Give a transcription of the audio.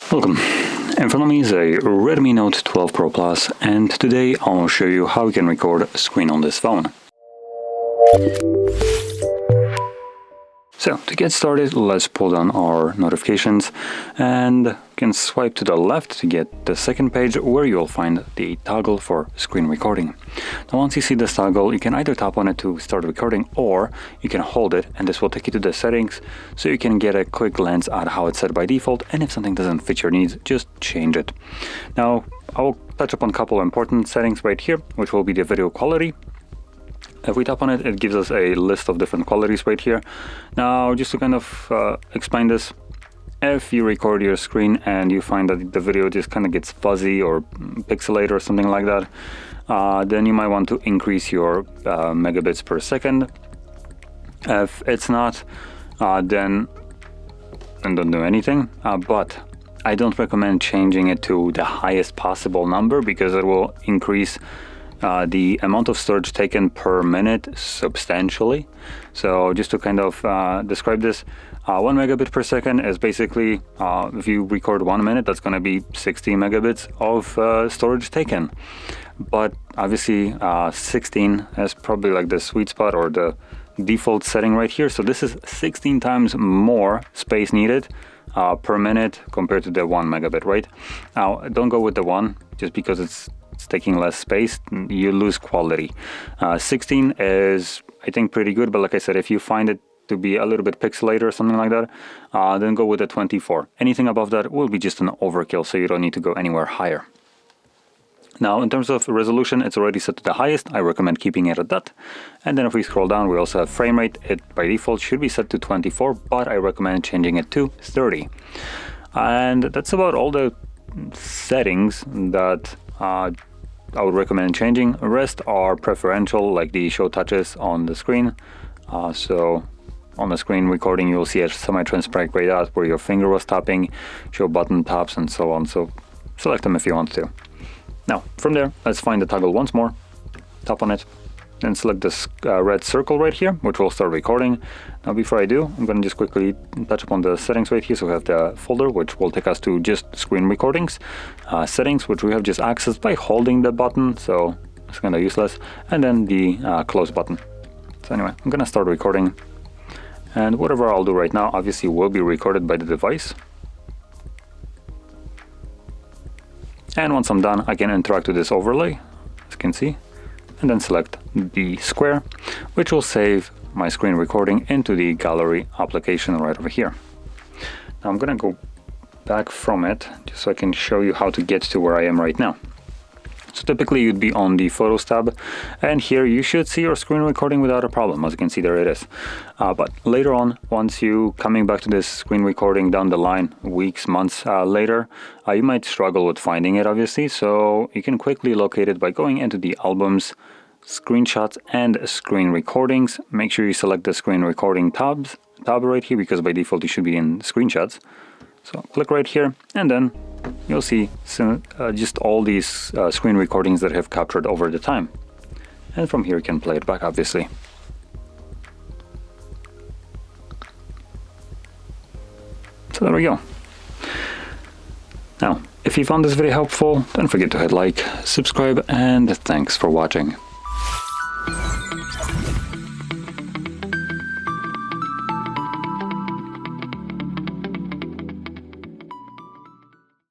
Welcome. In front of me is a Redmi Note 12 Pro Plus, and today I'll show you how you can record a screen on this phone. So to get started, let's pull down our notifications and you can swipe to the left to get the second page where you'll find the toggle for screen recording. Now once you see this toggle, you can either tap on it to start recording or you can hold it and this will take you to the settings so you can get a quick glance at how it's set by default, and if something doesn't fit your needs, just change it. Now I'll touch upon a couple of important settings right here, which will be the video quality. If we tap on it, it gives us a list of different qualities right here. Now, just to kind of explain this, if you record your screen and you find that the video just kind of gets fuzzy or pixelated or something like that, then you might want to increase your megabits per second. If it's not, then don't do anything. But I don't recommend changing it to the highest possible number because it will increase the amount of storage taken per minute substantially. So just to kind of describe this, 1 megabit per second is basically, if you record 1 minute, that's going to be 60 megabits of storage taken. But obviously 16 is probably like the sweet spot or the default setting right here. So this is 16 times more space needed per minute compared to the 1 megabit, right? Now don't go with the 1 just because it's taking less space, you lose quality. 16 is, I think, pretty good, but like I said, if you find it to be a little bit pixelated or something like that, then go with the 24. Anything above that will be just an overkill, so you don't need to go anywhere higher. Now, in terms of resolution, it's already set to the highest. I recommend keeping it at that. And then if we scroll down, we also have frame rate. It by default should be set to 24, but I recommend changing it to 30. And that's about all the settings that I would recommend changing. The rest are preferential, like the show touches on the screen. So on the screen recording, you'll see a semi-transparent grayed out where your finger was tapping, show button taps and so on. So select them if you want to. Now from there, let's find the toggle once more, tap on it, and select this red circle right here, which will start recording. Now before I do, I'm going to just quickly touch upon the settings right here. So we have the folder, which will take us to just screen recordings, settings, which we have just accessed by holding the button, so it's kind of useless, and then the close button. So anyway, I'm going to start recording, and whatever I'll do right now obviously will be recorded by the device. And once I'm done, I can interact with this overlay, as you can see, and then select the square, which will save my screen recording into the gallery application right over here. Now I'm gonna go back from it just so I can show you how to get to where I am right now. So typically you'd be on the Photos tab, and here you should see your screen recording without a problem. As you can see, there it is. But later on, once you coming back to this screen recording down the line, weeks, months later, you might struggle with finding it, obviously. So you can quickly locate it by going into the albums, screenshots, and screen recordings. Make sure you select the screen recording tab right here, because by default you should be in screenshots. So click right here, and then you'll see just all these screen recordings that have captured over the time. And from here you can play it back, obviously. So there we go. Now, if you found this video helpful, don't forget to hit like, subscribe, and thanks for watching.